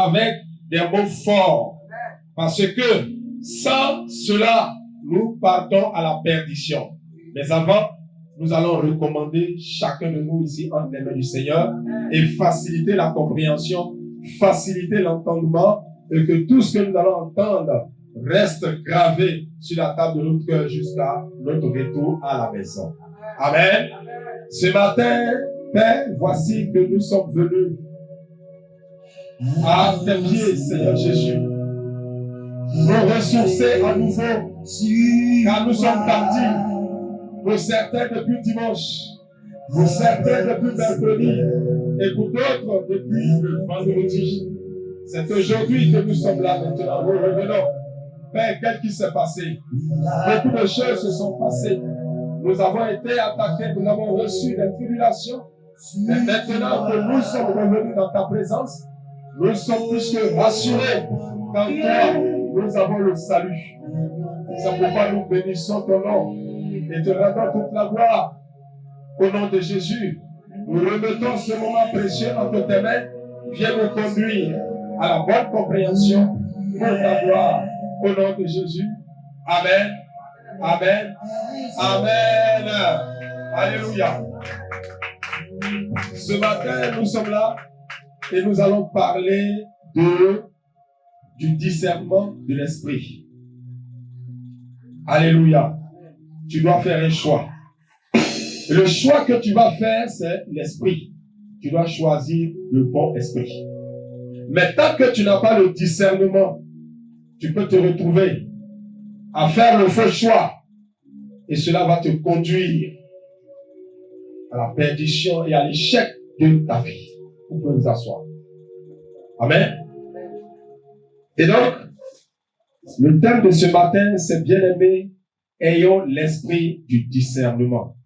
avec des mots forts. Parce que sans cela, nous partons à la perdition. Mais avant, nous allons recommander chacun de nous ici entre les mains du Seigneur et faciliter la compréhension, faciliter l'entendement et que tout ce que nous allons entendre reste gravé sur la table de notre cœur jusqu'à notre retour à la maison. Amen. Ce matin, Père, voici que nous sommes venus à tes pieds, Seigneur Jésus. Nous ressourcer à nouveau, car nous sommes partis. Pour certains depuis dimanche, pour certains depuis mercredi, et pour d'autres depuis le vendredi. C'est aujourd'hui que nous sommes là maintenant. Nous revenons. Père, qu'est-ce qui s'est passé? Beaucoup de choses se sont passées. Nous avons été attaqués, nous avons reçu des tribulations. Mais maintenant que nous sommes revenus dans ta présence, nous sommes plus que rassurés qu'en toi, nous avons le salut. C'est pourquoi nous bénissons ton nom et te rendons toute la gloire. Au nom de Jésus, nous remettons ce moment précieux entre tes mains. Viens nous conduire à la bonne compréhension pour ta gloire. Au nom de Jésus. Amen. Amen. Amen. Alléluia. Ce matin, nous sommes là et nous allons parler du discernement de l'esprit. Alléluia. Tu dois faire un choix. Et le choix que tu vas faire, c'est l'esprit. Tu dois choisir le bon esprit. Mais tant que tu n'as pas le discernement, tu peux te retrouver à faire le faux choix. Et cela va te conduire à la perdition et à l'échec de ta vie. Vous pouvez vous asseoir. Amen. Et donc, le thème de ce matin, c'est bien aimé, ayons l'esprit du discernement.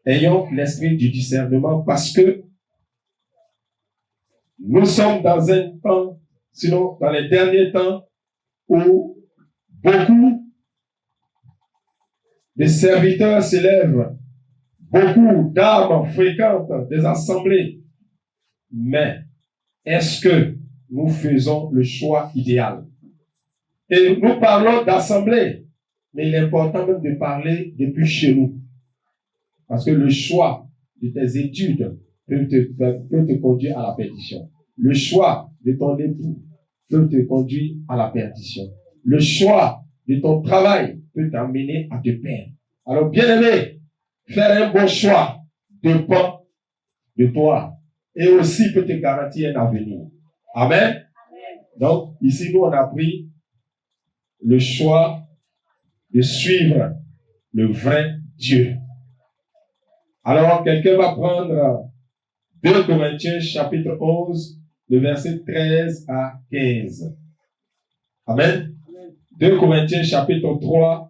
Ayons l'esprit du discernement parce que nous sommes dans un temps, sinon dans les derniers temps, où beaucoup de serviteurs s'élèvent, beaucoup d'âmes fréquentent des assemblées. Mais est-ce que nous faisons le choix idéal? Et nous parlons d'assemblée, mais il est important même de parler depuis chez nous. Parce que le choix de tes études peut te conduire à la perdition. Le choix de ton époux peut te conduire à la perdition. Le choix de ton travail peut t'amener à te perdre. Alors, bien aimé, faire un bon choix dépend de toi et aussi peut te garantir un avenir. Amen. Donc, ici, nous, on a pris le choix de suivre le vrai Dieu. Alors, quelqu'un va prendre 2 Corinthiens chapitre 11, le verset 13 à 15. Amen. 2 Corinthiens chapitre 11,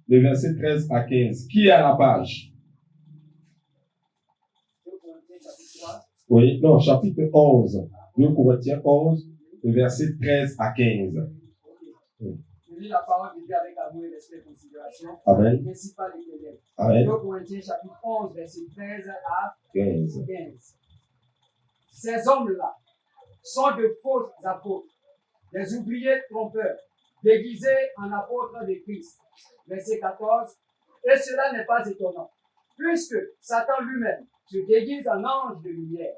le verset 13 à 15. Qui est à la page? Oui, non, chapitre 11. 2 Corinthiens 11, le verset 13 à 15. Je lis la parole de Dieu avec amour et respect et considération. Amen. Le principal éternel. Amen. 2 Corinthiens chapitre 11, verset 13 à 15. 15. Ces hommes-là sont de faux apôtres, des ouvriers trompeurs, déguisés en apôtres de Christ. Verset 14. Et cela n'est pas étonnant, puisque Satan lui-même se déguise en ange de lumière.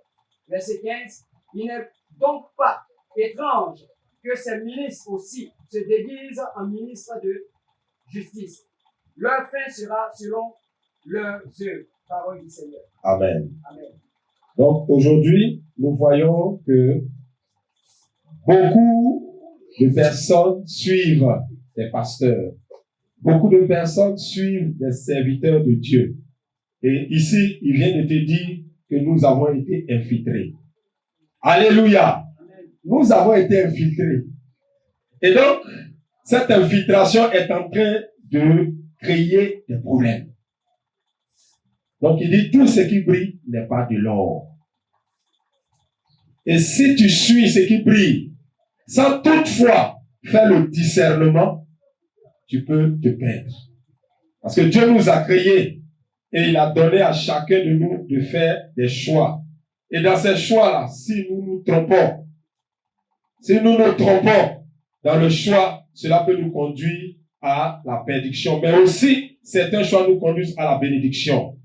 Verset 15. Il n'est donc pas étrange que ces ministres aussi se déguisent en ministres de justice. Leur fin sera selon leurs œuvres. Parole du Seigneur. Amen. Amen. Donc aujourd'hui, nous voyons que beaucoup de personnes suivent des pasteurs. Beaucoup de personnes suivent des serviteurs de Dieu. Et ici, il vient de te dire que nous avons été infiltrés. Alléluia. Nous avons été infiltrés. Et donc, cette infiltration est en train de créer des problèmes. Donc, il dit, tout ce qui brille n'est pas de l'or. Et si tu suis ce qui brille, sans toutefois faire le discernement, tu peux te perdre. Parce que Dieu nous a créés et il a donné à chacun de nous de faire des choix. Et dans ces choix-là, si nous nous trompons dans le choix, cela peut nous conduire à la perdition. Mais aussi, certains choix nous conduisent à la bénédiction.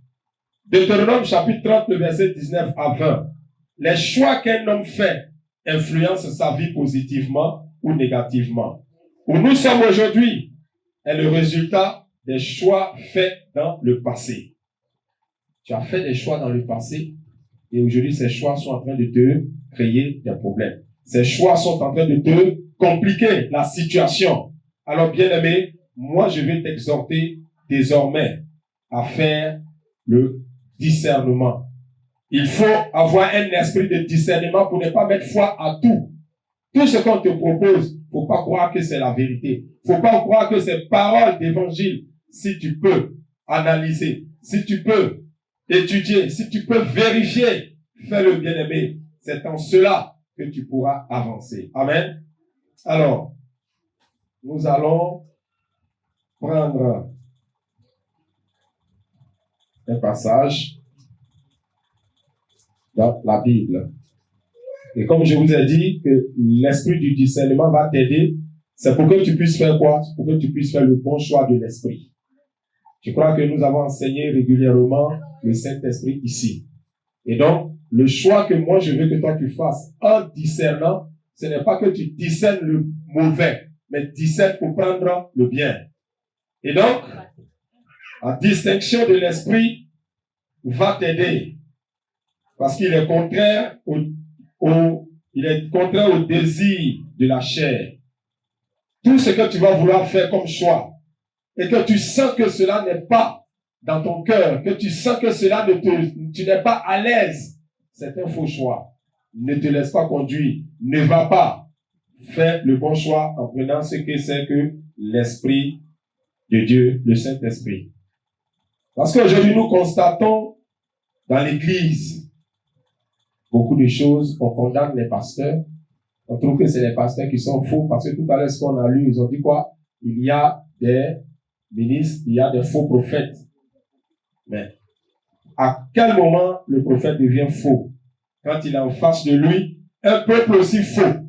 Deutéronome chapitre 30, le verset 19 à 20. Les choix qu'un homme fait influencent sa vie positivement ou négativement. Où nous sommes aujourd'hui est le résultat des choix faits dans le passé. Tu as fait des choix dans le passé et aujourd'hui ces choix sont en train de te créer des problèmes. Ces choix sont en train de te compliquer la situation. Alors bien-aimé, moi je vais t'exhorter désormais à faire le discernement. Il faut avoir un esprit de discernement pour ne pas mettre foi à tout. Tout ce qu'on te propose, faut pas croire que c'est la vérité. Faut pas croire que c'est parole d'évangile. Si tu peux analyser, si tu peux étudier, si tu peux vérifier, fais-le bien-aimé. C'est en cela que tu pourras avancer. Amen. Alors, nous allons prendre un passage dans la Bible. Et comme je vous ai dit que l'esprit du discernement va t'aider, c'est pour que tu puisses faire quoi? Pour que tu puisses faire le bon choix de l'esprit. Je crois que nous avons enseigné régulièrement le Saint-Esprit ici. Et donc, le choix que moi je veux que toi tu fasses en discernant, ce n'est pas que tu discernes le mauvais, mais discernes pour prendre le bien. Et donc, la distinction de l'esprit va t'aider. Parce qu'il est contraire au désir de la chair. Tout ce que tu vas vouloir faire comme choix, et que tu sens que cela n'est pas dans ton cœur, que tu sens que cela tu n'es pas à l'aise, c'est un faux choix. Ne te laisse pas conduire. Ne va pas faire le bon choix en prenant ce que c'est que l'Esprit de Dieu, le Saint-Esprit. Parce qu'aujourd'hui, nous constatons dans l'Église beaucoup de choses. On condamne les pasteurs. On trouve que c'est les pasteurs qui sont faux parce que tout à l'heure, ce qu'on a lu, ils ont dit quoi? Il y a des ministres, il y a des faux prophètes. Mais à quel moment le prophète devient faux? Quand il a en face de lui un peuple aussi faux.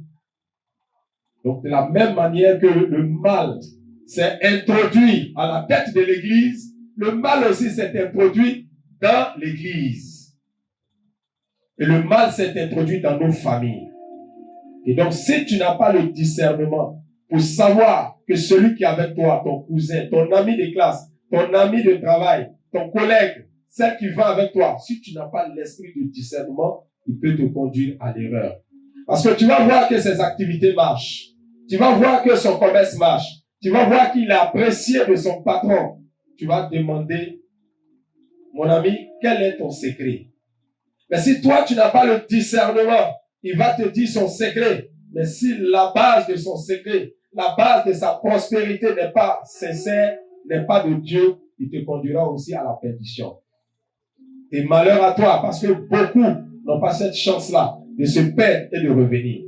Donc, de la même manière que le mal s'est introduit à la tête de l'Église, le mal aussi s'est introduit dans l'Église. Et le mal s'est introduit dans nos familles. Et donc, si tu n'as pas le discernement pour savoir que celui qui est avec toi, ton cousin, ton ami de classe, ton ami de travail, ton collègue, celle qui va avec toi, si tu n'as pas l'esprit de discernement, il peut te conduire à l'erreur. Parce que tu vas voir que ses activités marchent. Tu vas voir que son commerce marche. Tu vas voir qu'il est apprécié de son patron. Tu vas te demander, mon ami, quel est ton secret? Mais si toi, tu n'as pas le discernement, il va te dire son secret. Mais si la base de son secret, la base de sa prospérité n'est pas sincère, n'est pas de Dieu, il te conduira aussi à la perdition. Et malheur à toi, parce que beaucoup n'ont pas cette chance-là de se perdre et de revenir.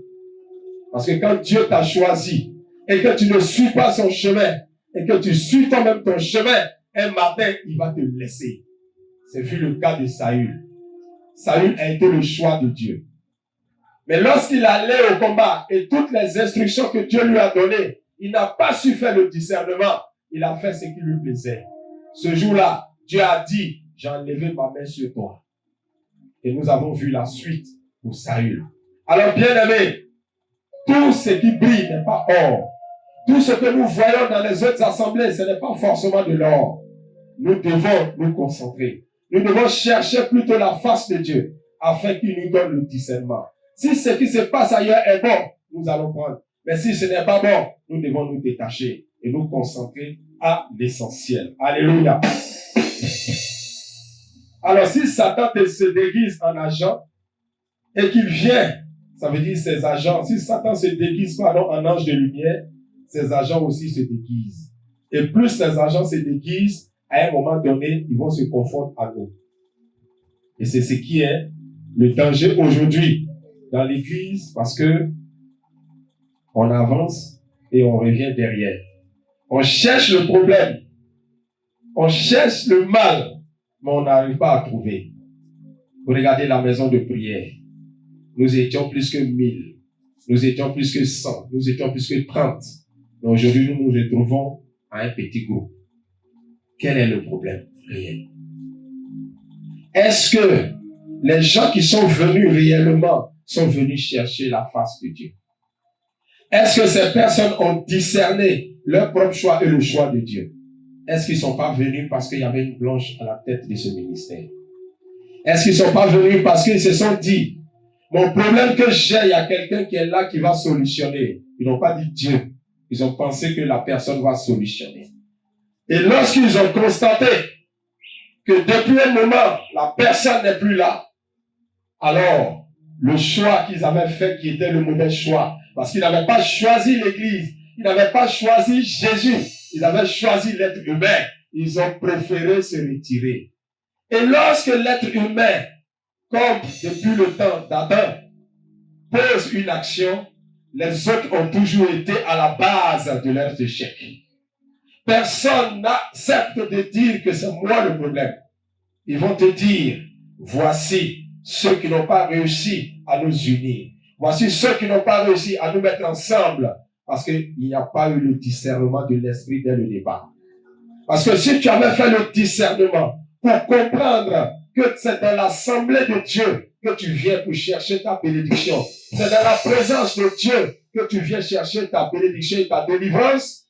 Parce que quand Dieu t'a choisi et que tu ne suis pas son chemin et que tu suis toi-même ton chemin, un matin, il va te laisser. C'est fut le cas de Saül. Saül a été le choix de Dieu. Mais lorsqu'il allait au combat et toutes les instructions que Dieu lui a données, il n'a pas su faire le discernement. Il a fait ce qui lui plaisait. Ce jour-là, Dieu a dit, j'ai enlevé ma main sur toi. Et nous avons vu la suite pour Saül. Alors, bien-aimés, tout ce qui brille n'est pas or. Tout ce que nous voyons dans les autres assemblées, ce n'est pas forcément de l'or. Nous devons nous concentrer. Nous devons chercher plutôt la face de Dieu afin qu'il nous donne le discernement. Si ce qui se passe ailleurs est bon, nous allons prendre. Mais si ce n'est pas bon, nous devons nous détacher et nous concentrer à l'essentiel. Alléluia. Alors, si Satan se déguise en agent et qu'il vient, ça veut dire ses agents, si Satan se déguise en ange de lumière, ses agents aussi se déguisent. Et plus ces agents se déguisent, à un moment donné, ils vont se confondre à nous. Et c'est ce qui est le danger aujourd'hui dans l'église, parce que on avance et on revient derrière. On cherche le problème. On cherche le mal, mais on n'arrive pas à trouver. Vous regardez la maison de prière. Nous étions plus que 1000. Nous étions plus que 100. Nous étions plus que 30. Mais aujourd'hui, nous nous retrouvons à un petit groupe. Quel est le problème réel? Est-ce que les gens qui sont venus réellement sont venus chercher la face de Dieu? Est-ce que ces personnes ont discerné leur propre choix et le choix de Dieu? Est-ce qu'ils ne sont pas venus parce qu'il y avait une blanche à la tête de ce ministère? Est-ce qu'ils ne sont pas venus parce qu'ils se sont dit, mon problème que j'ai, il y a quelqu'un qui est là qui va solutionner? Ils n'ont pas dit Dieu. Ils ont pensé que la personne va solutionner. Et lorsqu'ils ont constaté que depuis un moment, la personne n'est plus là, alors le choix qu'ils avaient fait qui était le mauvais choix, parce qu'ils n'avaient pas choisi l'Église, ils n'avaient pas choisi Jésus, ils avaient choisi l'être humain, ils ont préféré se retirer. Et lorsque l'être humain, comme depuis le temps d'Adam, pose une action, les autres ont toujours été à la base de leurs échecs. Personne n'accepte de dire que c'est moi le problème. Ils vont te dire, voici ceux qui n'ont pas réussi à nous unir. Voici ceux qui n'ont pas réussi à nous mettre ensemble. Parce qu'il n'y a pas eu le discernement de l'esprit dès le départ. Parce que si tu avais fait le discernement pour comprendre que c'est dans l'assemblée de Dieu que tu viens pour chercher ta bénédiction, c'est dans la présence de Dieu que tu viens chercher ta bénédiction et ta délivrance,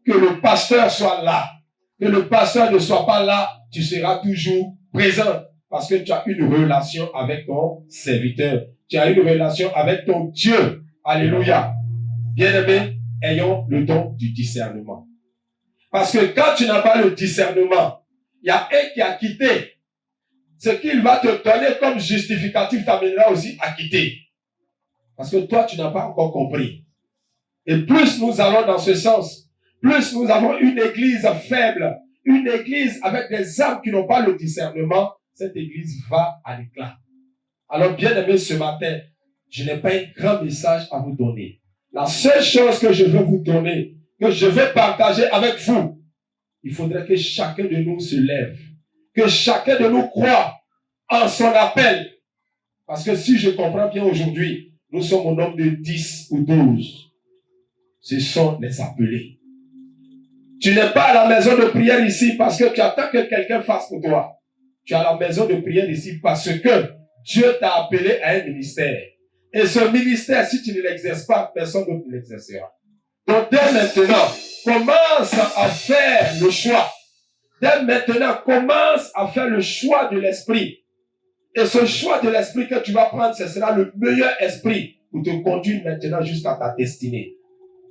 que le pasteur soit là, que le pasteur ne soit pas là, tu seras toujours présent parce que tu as une relation avec ton serviteur. Tu as une relation avec ton Dieu. Alléluia. Bien-aimés, ayons le don du discernement. Parce que quand tu n'as pas le discernement, il y a un qui a quitté. Ce qu'il va te donner comme justificatif t'amènera aussi à quitter. Parce que toi, tu n'as pas encore compris. Et plus nous allons dans ce sens, plus nous avons une église faible, une église avec des âmes qui n'ont pas le discernement, cette église va à l'éclat. Alors, bien aimé, ce matin, je n'ai pas un grand message à vous donner. La seule chose que je veux vous donner, que je veux partager avec vous, il faudrait que chacun de nous se lève, que chacun de nous croit en son appel. Parce que si je comprends bien aujourd'hui, nous sommes au nombre de 10 ou 12. Ce sont les appelés. Tu n'es pas à la maison de prière ici parce que tu attends que quelqu'un fasse pour toi. Tu es à la maison de prière ici parce que Dieu t'a appelé à un ministère. Et ce ministère, si tu ne l'exerces pas, personne d'autre ne l'exercera. Donc dès maintenant, commence à faire le choix. Dès maintenant, commence à faire le choix de l'esprit. Et ce choix de l'esprit que tu vas prendre, ce sera le meilleur esprit pour te conduire maintenant jusqu'à ta destinée.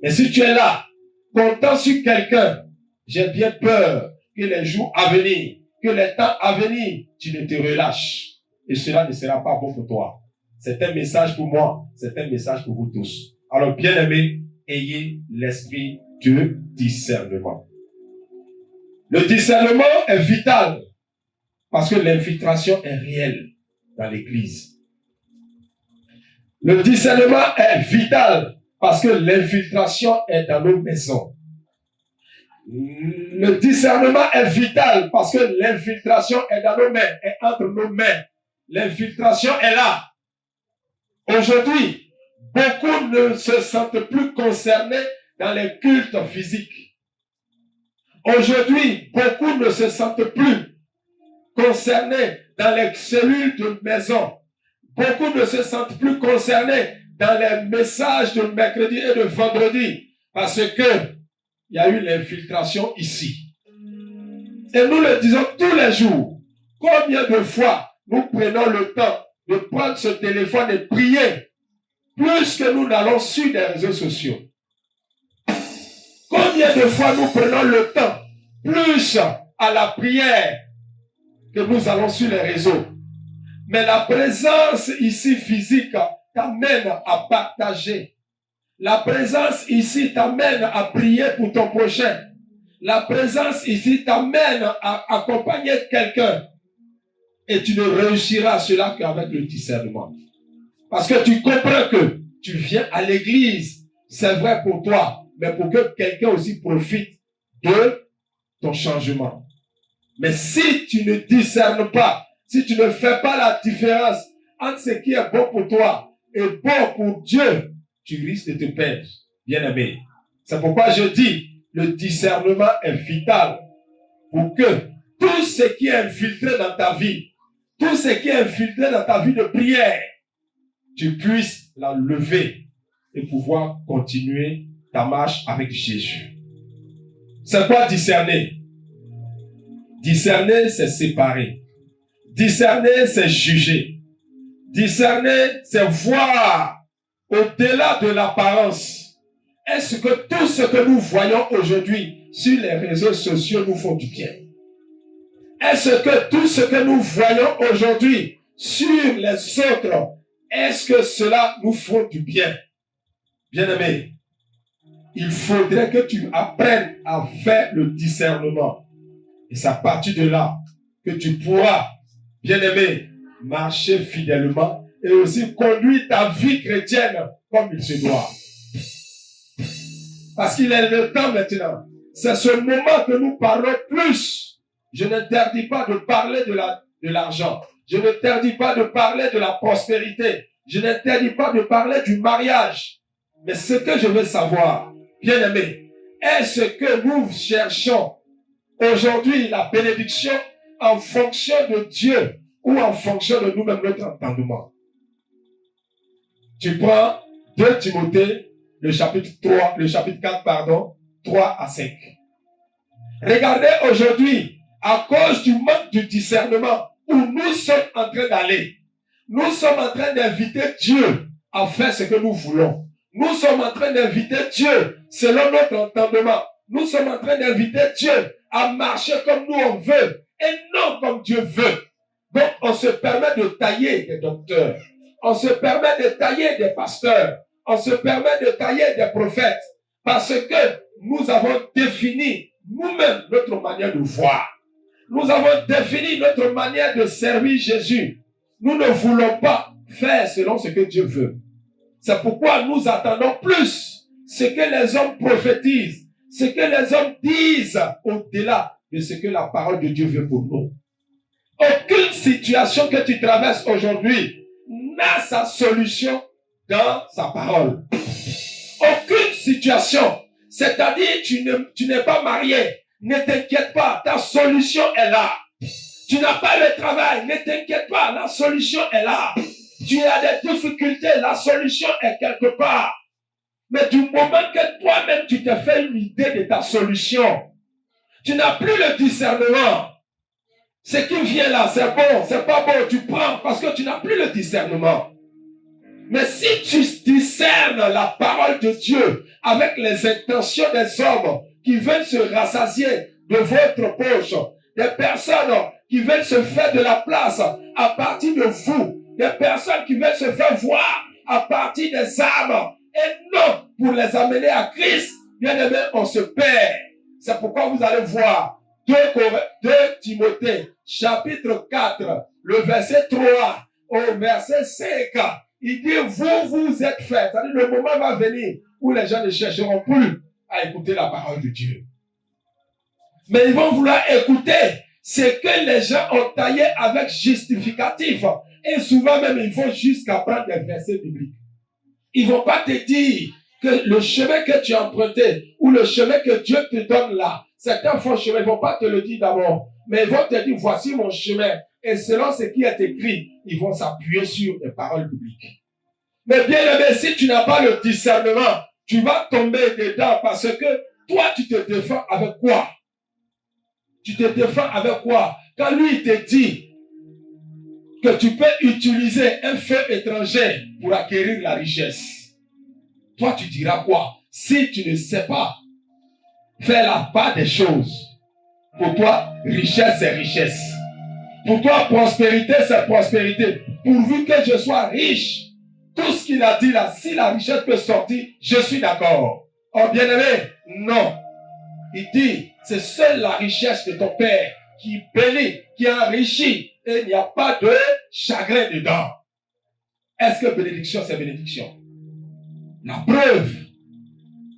Mais si tu es là, comptant sur quelqu'un, j'ai bien peur que les jours à venir, que les temps à venir, tu ne te relâches. Et cela ne sera pas bon pour toi. C'est un message pour moi, c'est un message pour vous tous. Alors, bien-aimés, ayez l'esprit de discernement. Le discernement est vital parce que l'infiltration est réelle dans l'église. Le discernement est vital parce que l'infiltration est dans nos maisons. Le discernement est vital parce que l'infiltration est dans nos mains, est entre nos mains. L'infiltration est là. Aujourd'hui, beaucoup ne se sentent plus concernés dans les cultes physiques. Aujourd'hui, beaucoup ne se sentent plus concernés dans les cellules de maison. Beaucoup ne se sentent plus concernés dans les messages de mercredi et de vendredi parce que il y a eu l'infiltration ici. Et nous le disons tous les jours. Combien de fois nous prenons le temps de prendre ce téléphone et prier plus que nous n'allons sur les réseaux sociaux? Combien de fois nous prenons le temps plus à la prière que nous allons sur les réseaux? Mais la présence ici physique t'amène à partager. La présence ici t'amène à prier pour ton prochain. La présence ici t'amène à accompagner quelqu'un. Et tu ne réussiras cela qu'avec le discernement. Parce que tu comprends que tu viens à l'église, c'est vrai pour toi, mais pour que quelqu'un aussi profite de ton changement. Mais si tu ne discernes pas, si tu ne fais pas la différence entre ce qui est bon pour toi et bon pour Dieu, tu risques de te perdre, bien-aimé. C'est pourquoi je dis, le discernement est vital pour que tout ce qui est infiltré dans ta vie, tout ce qui est infiltré dans ta vie de prière, tu puisses l'enlever et pouvoir continuer ta marche avec Jésus. C'est quoi discerner? Discerner, c'est séparer. Discerner, c'est juger. Discerner, c'est voir au-delà de l'apparence. Est-ce que tout ce que nous voyons aujourd'hui sur les réseaux sociaux nous font du bien? Est-ce que tout ce que nous voyons aujourd'hui sur les autres, est-ce que cela nous fait du bien? Bien-aimé, il faudrait que tu apprennes à faire le discernement. Et c'est à partir de là que tu pourras, bien-aimé, marcher fidèlement et aussi conduire ta vie chrétienne comme il se doit. Parce qu'il est le temps maintenant. C'est ce moment que nous parlons plus. Je n'interdis pas de parler de l'argent. Je n'interdis pas de parler de la prospérité. Je n'interdis pas de parler du mariage. Mais ce que je veux savoir, bien-aimé, est-ce que nous cherchons aujourd'hui la bénédiction en fonction de Dieu ou en fonction de nous-mêmes, notre entendement? Tu prends 2 Timothée, le chapitre 4, 3 à 5. Regardez aujourd'hui, à cause du manque de discernement où nous sommes en train d'aller, nous sommes en train d'inviter Dieu à faire ce que nous voulons. Nous sommes en train d'inviter Dieu selon notre entendement. Nous sommes en train d'inviter Dieu à marcher comme nous on veut et non comme Dieu veut. Donc on se permet de tailler des docteurs. On se permet de tailler des pasteurs. On se permet de tailler des prophètes. Parce que nous avons défini nous-mêmes notre manière de voir. Nous avons défini notre manière de servir Jésus. Nous ne voulons pas faire selon ce que Dieu veut. C'est pourquoi nous attendons plus ce que les hommes prophétisent, ce que les hommes disent au-delà de ce que la parole de Dieu veut pour nous. Aucune situation que tu traverses aujourd'hui n'a sa solution dans sa parole. Aucune situation. C'est-à-dire, tu n'es pas marié. Ne t'inquiète pas, ta solution est là. Tu n'as pas le travail, ne t'inquiète pas, la solution est là. Tu as des difficultés, la solution est quelque part. Mais du moment que toi-même tu t'es fait une idée de ta solution, tu n'as plus le discernement. Ce qui vient là, c'est bon, c'est pas bon, tu prends parce que tu n'as plus le discernement. Mais si tu discernes la parole de Dieu avec les intentions des hommes qui veulent se rassasier de votre poche, des personnes qui veulent se faire de la place à partir de vous, des personnes qui veulent se faire voir à partir des âmes, et non pour les amener à Christ, bien aimé, on se perd. C'est pourquoi vous allez voir 2 Timothée, chapitre 4, le verset 3 au verset 5. Il dit, vous êtes faits. C'est-à-dire, le moment va venir où les gens ne chercheront plus à écouter la parole de Dieu. Mais ils vont vouloir écouter ce que les gens ont taillé avec justificatif. Et souvent même, ils vont jusqu'à prendre des versets bibliques. Ils ne vont pas te dire que le chemin que tu as emprunté ou le chemin que Dieu te donne là, c'est un faux chemin. Ils ne vont pas te le dire d'abord. Mais ils vont te dire, voici mon chemin. Et selon ce qui est écrit, ils vont s'appuyer sur les paroles bibliques. Mais bien aimé, si tu n'as pas le discernement, tu vas tomber dedans parce que toi, tu te défends avec quoi? Tu te défends avec quoi? Quand lui, il te dit que tu peux utiliser un feu étranger pour acquérir la richesse, toi, tu diras quoi? Si tu ne sais pas faire la part des choses, pour toi, richesse, c'est richesse. Pour toi, prospérité, c'est prospérité. Pourvu que je sois riche, tout ce qu'il a dit là, si la richesse peut sortir, je suis d'accord. Oh, bien-aimé, non. Il dit, c'est seule la richesse de ton Père qui bénit, qui enrichit, et il n'y a pas de chagrin dedans. Est-ce que bénédiction, c'est bénédiction? La preuve,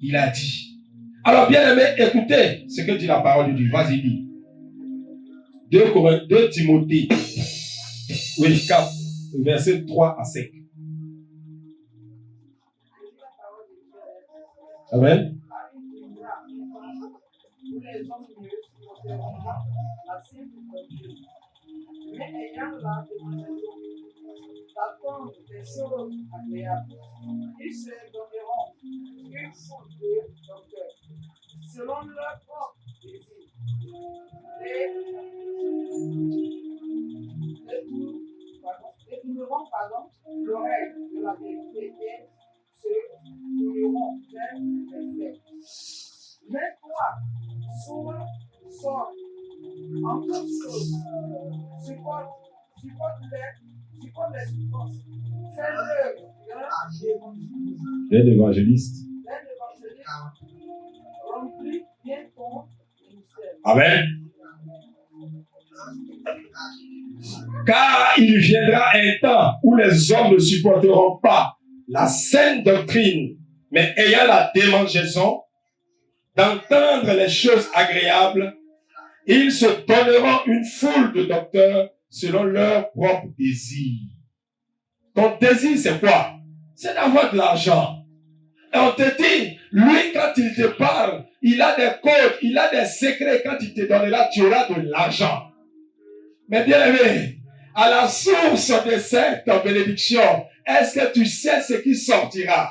il a dit. Alors, bien-aimé, écoutez ce que dit la parole de Dieu. Vas-y, dis. 2 Timothée, Oui, 4, verset 3 à 5. Amen. Mais ayant la démonstration d'attendre des choses agréables, ils se donneront une foule de docteurs, selon leur propre désir, détourneront l'oreille de la vérité et se tourneront vers les faits. Mais toi, sors en toutes choses, supporte les souffrances, fais-le D'un évangéliste. Remplis bien ton ministère. Amen. Car il viendra un temps où les hommes ne supporteront pas la saine doctrine, mais ayant la démangeaison d'entendre les choses agréables, ils se donneront une foule de docteurs selon leur propre désir. Ton désir, c'est quoi? C'est d'avoir de l'argent. Et on te dit, lui, quand il te parle, il a des codes, il a des secrets. Quand il te donnera, tu auras de l'argent. Mais bien aimé, à la source de cette bénédiction, est-ce que tu sais ce qui sortira?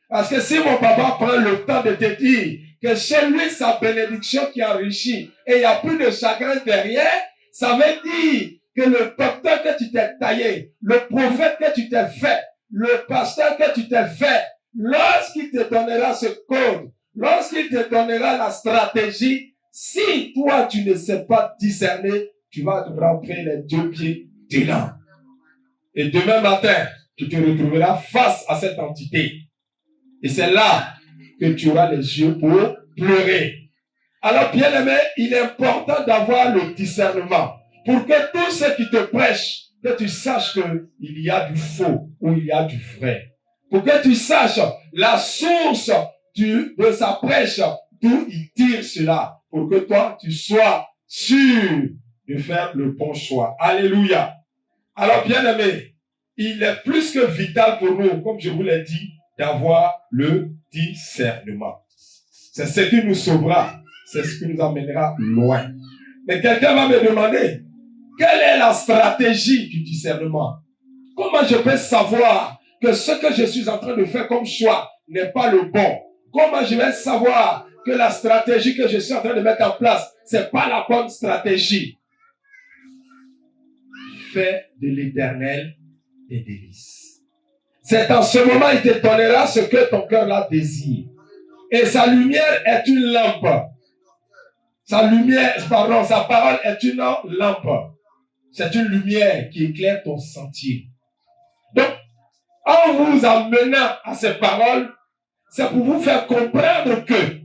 Parce que si mon papa prend le temps de te dire que chez lui, sa bénédiction qui enrichit et il n'y a plus de chagrin derrière, ça veut dire que le docteur que tu t'es taillé, le prophète que tu t'es fait, le pasteur que tu t'es fait, lorsqu'il te donnera ce code, lorsqu'il te donnera la stratégie, si toi tu ne sais pas discerner, tu vas rentrer les deux pieds dedans. Et demain matin, tu te retrouveras face à cette entité. Et c'est là que tu auras les yeux pour pleurer. Alors, bien aimé, il est important d'avoir le discernement pour que tous ceux qui te prêchent, que tu saches qu'il y a du faux ou il y a du vrai. Pour que tu saches la source de sa prêche, d'où il tire cela. Pour que toi, tu sois sûr de faire le bon choix. Alléluia. Alors, bien aimé, il est plus que vital pour nous, comme je vous l'ai dit, d'avoir le discernement. C'est ce qui nous sauvera. C'est ce qui nous amènera loin. Mais quelqu'un va me demander, quelle est la stratégie du discernement? Comment je peux savoir que ce que je suis en train de faire comme choix n'est pas le bon? Comment je vais savoir que la stratégie que je suis en train de mettre en place, c'est pas la bonne stratégie? Fais de l'Éternel tes délices. C'est en ce moment il te donnera ce que ton cœur là désire. Et sa lumière est une lampe. Sa parole est une lampe. C'est une lumière qui éclaire ton sentier. Donc, en vous amenant à ces paroles, c'est pour vous faire comprendre que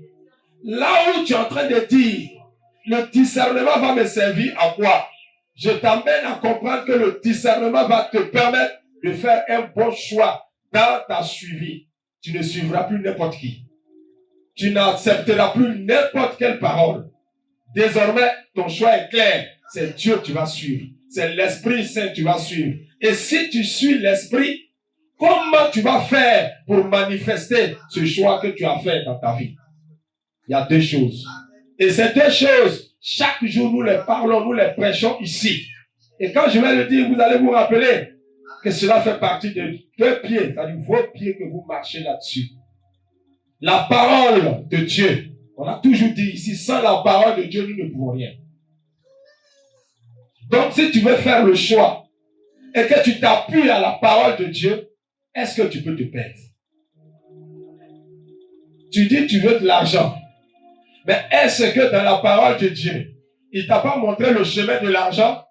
là où tu es en train de dire, le discernement va me servir à quoi? Je t'amène à comprendre que le discernement va te permettre de faire un bon choix dans ta suivi. Tu ne suivras plus n'importe qui. Tu n'accepteras plus n'importe quelle parole. Désormais, ton choix est clair. C'est Dieu que tu vas suivre. C'est l'Esprit Saint que tu vas suivre. Et si tu suis l'Esprit, comment tu vas faire pour manifester ce choix que tu as fait dans ta vie? Il y a deux choses. Et ces deux choses, chaque jour, nous les parlons, nous les prêchons ici. Et quand je vais le dire, vous allez vous rappeler que cela fait partie de deux pieds, c'est-à-dire vos pieds que vous marchez là-dessus. La parole de Dieu. On a toujours dit ici, sans la parole de Dieu, nous ne pouvons rien. Donc, si tu veux faire le choix et que tu t'appuies à la parole de Dieu, est-ce que tu peux te perdre? Tu dis tu veux de l'argent. Mais est-ce que dans la parole de Dieu, il ne t'a pas montré le chemin de l'argent?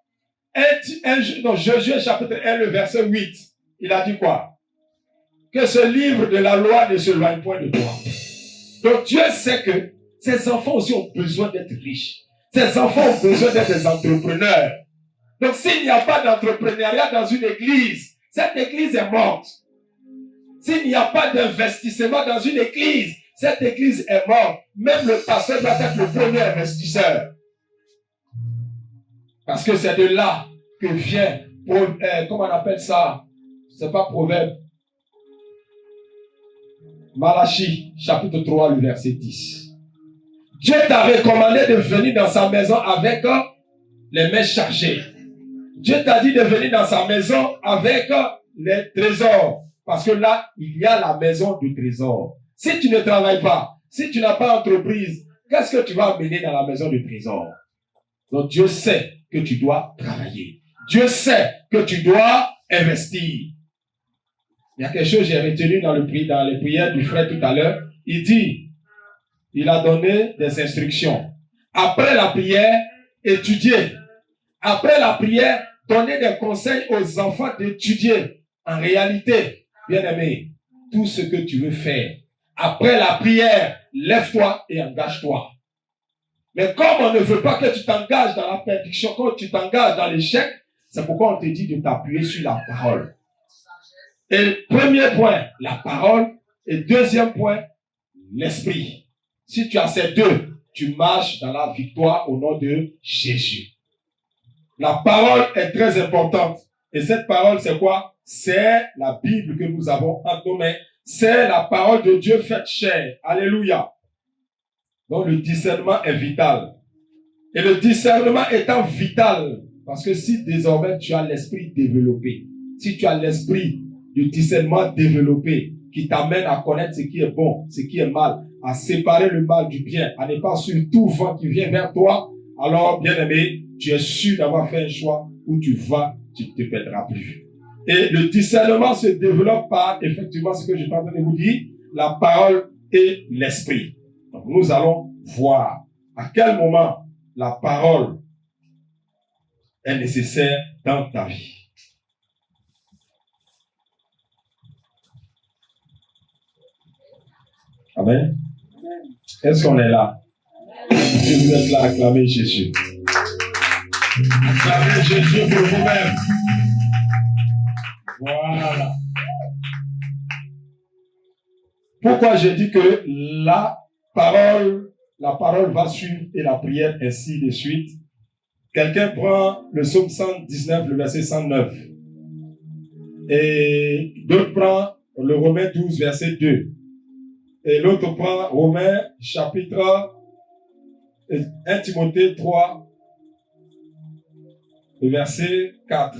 Josué chapitre 1, le verset 8, il a dit quoi? Que ce livre de la loi ne s'éloigne point de toi. Donc Dieu sait que ses enfants aussi ont besoin d'être riches. Ses enfants ont besoin d'être des entrepreneurs. Donc s'il n'y a pas d'entrepreneuriat dans une église, cette église est morte. S'il n'y a pas d'investissement dans une église, cette église est morte. Même le pasteur doit être le premier investisseur. Parce que c'est de là que vient comment on appelle ça? C'est pas proverbe. Malachie, chapitre 3, le verset 10. Dieu t'a recommandé de venir dans sa maison avec les mains chargées. Dieu t'a dit de venir dans sa maison avec les trésors. Parce que là, il y a la maison du trésor. Si tu ne travailles pas, si tu n'as pas d'entreprise, qu'est-ce que tu vas amener dans la maison du trésor? Donc Dieu sait que tu dois travailler. Dieu sait que tu dois investir. Il y a quelque chose que j'ai retenu dans les prières du frère tout à l'heure. Il dit, il a donné des instructions. Après la prière, étudier. Après la prière, donner des conseils aux enfants d'étudier. En réalité, bien-aimé, tout ce que tu veux faire. Après la prière, lève-toi et engage-toi. Mais comme on ne veut pas que tu t'engages dans la perdition, quand tu t'engages dans l'échec, c'est pourquoi on te dit de t'appuyer sur la parole. Et premier point, la parole. Et deuxième point, l'esprit. Si tu as ces deux, tu marches dans la victoire au nom de Jésus. La parole est très importante. Et cette parole, c'est quoi? C'est la Bible que nous avons entre nos mains. C'est la parole de Dieu faite chair. Alléluia. Donc le discernement est vital. Et le discernement étant vital, parce que si désormais tu as l'esprit développé, si tu as l'esprit de discernement développé, qui t'amène à connaître ce qui est bon, ce qui est mal, à séparer le mal du bien, à ne pas suivre tout vent qui vient vers toi, alors, bien-aimé, tu es sûr d'avoir fait un choix où tu vas, tu ne te perdras plus. Et le discernement se développe par, effectivement, ce que je suis en train de vous dire, la parole et l'esprit. Donc, nous allons voir à quel moment la parole est nécessaire dans ta vie. Amen. Est-ce qu'on est là? Si vous êtes là, acclamez Jésus. Acclamez Jésus pour vous-même. Voilà. Pourquoi je dis que la parole va suivre et la prière ainsi de suite. Quelqu'un prend le psaume 119, le verset 109. Et d'autres prend le Romains 12, verset 2. Et l'autre prend Romains chapitre 1 Timothée 3, le verset 4.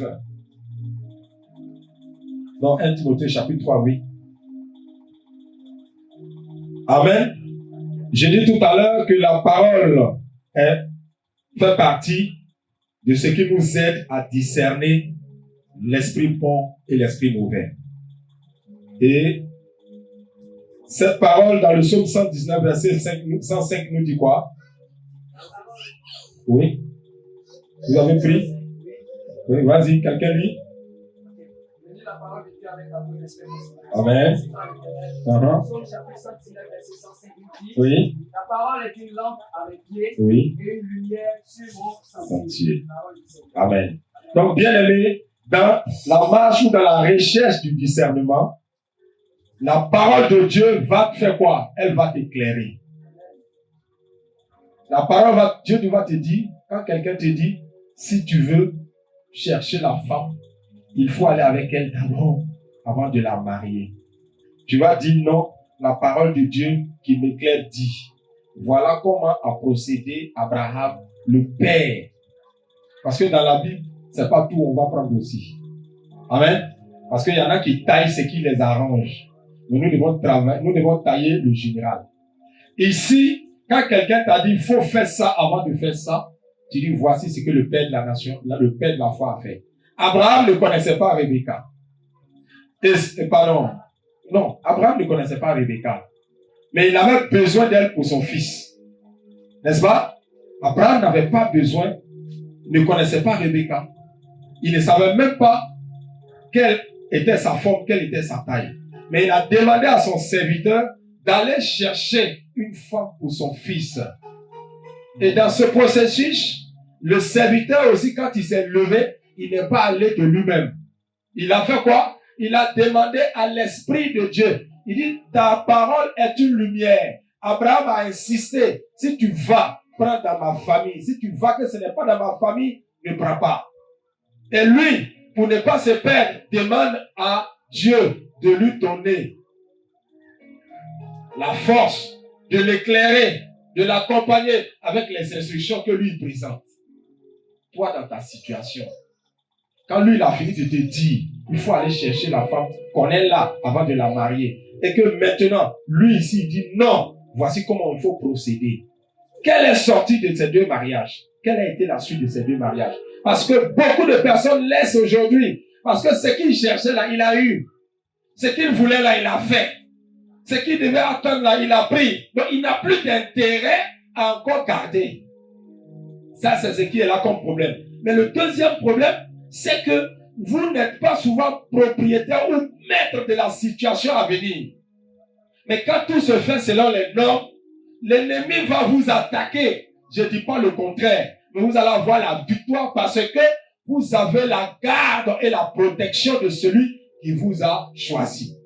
Donc 1 Timothée chapitre 3, oui. Amen. J'ai dit tout à l'heure que la parole fait partie de ce qui nous aide à discerner l'esprit bon et l'esprit mauvais. Et cette parole dans le psaume 119, verset 105 nous dit quoi? Oui. Vous avez pris? Oui, vas-y, quelqu'un lit. Amen. Oui. La parole est une lampe à mes pieds, oui, et une lumière sur mon sentier. Amen. Donc, bien aimé, dans la marche ou dans la recherche du discernement, la parole de Dieu va te faire quoi? Elle va t'éclairer. La parole Dieu va te dire, quand quelqu'un te dit, si tu veux chercher la femme, il faut aller avec elle d'abord, avant de la marier. Tu vas dire non, la parole de Dieu qui m'éclaire dit, voilà comment a procédé Abraham, le père. Parce que dans la Bible, c'est pas tout, on va prendre aussi. Amen. Parce qu'il y en a qui taillent ce qui les arrange. Mais nous devons travailler, nous devons tailler le général. Ici, quand quelqu'un t'a dit, il faut faire ça avant de faire ça, tu dis, voici ce que le père de la nation, le père de la foi a fait. Abraham ne connaissait pas Rebecca. Pardon. Non, Abraham ne connaissait pas Rebecca. Mais il avait besoin d'elle pour son fils. N'est-ce pas? Abraham n'avait pas besoin, ne connaissait pas Rebecca. Il ne savait même pas quelle était sa forme, quelle était sa taille. Mais il a demandé à son serviteur d'aller chercher une femme pour son fils. Et dans ce processus, le serviteur aussi, quand il s'est levé, il n'est pas allé de lui-même. Il a fait quoi? Il a demandé à l'Esprit de Dieu. Il dit, ta parole est une lumière. Abraham a insisté, si tu vas, prends dans ma famille. Si tu vas que ce n'est pas dans ma famille, ne prends pas. Et lui, pour ne pas se perdre, demande à Dieu de lui donner la force, de l'éclairer, de l'accompagner avec les instructions que lui présente. Toi, dans ta situation, quand lui, il a fini de te dire, il faut aller chercher la femme, connais-la avant de la marier. Et que maintenant, lui ici, il dit non, voici comment il faut procéder. Quelle est sortie de ces deux mariages? Quelle a été la suite de ces deux mariages? Parce que beaucoup de personnes laissent aujourd'hui. Parce que ce qu'il cherchait là, il a eu. Ce qu'il voulait là, il a fait. Ce qu'il devait attendre là, il a pris. Donc il n'a plus d'intérêt à encore garder. Ça, c'est ce qui est là comme problème. Mais le deuxième problème, c'est que vous n'êtes pas souvent propriétaire ou maître de la situation à venir. Mais quand tout se fait selon les normes, l'ennemi va vous attaquer. Je ne dis pas le contraire, mais vous allez avoir la victoire parce que vous avez la garde et la protection de celui qui vous a choisi.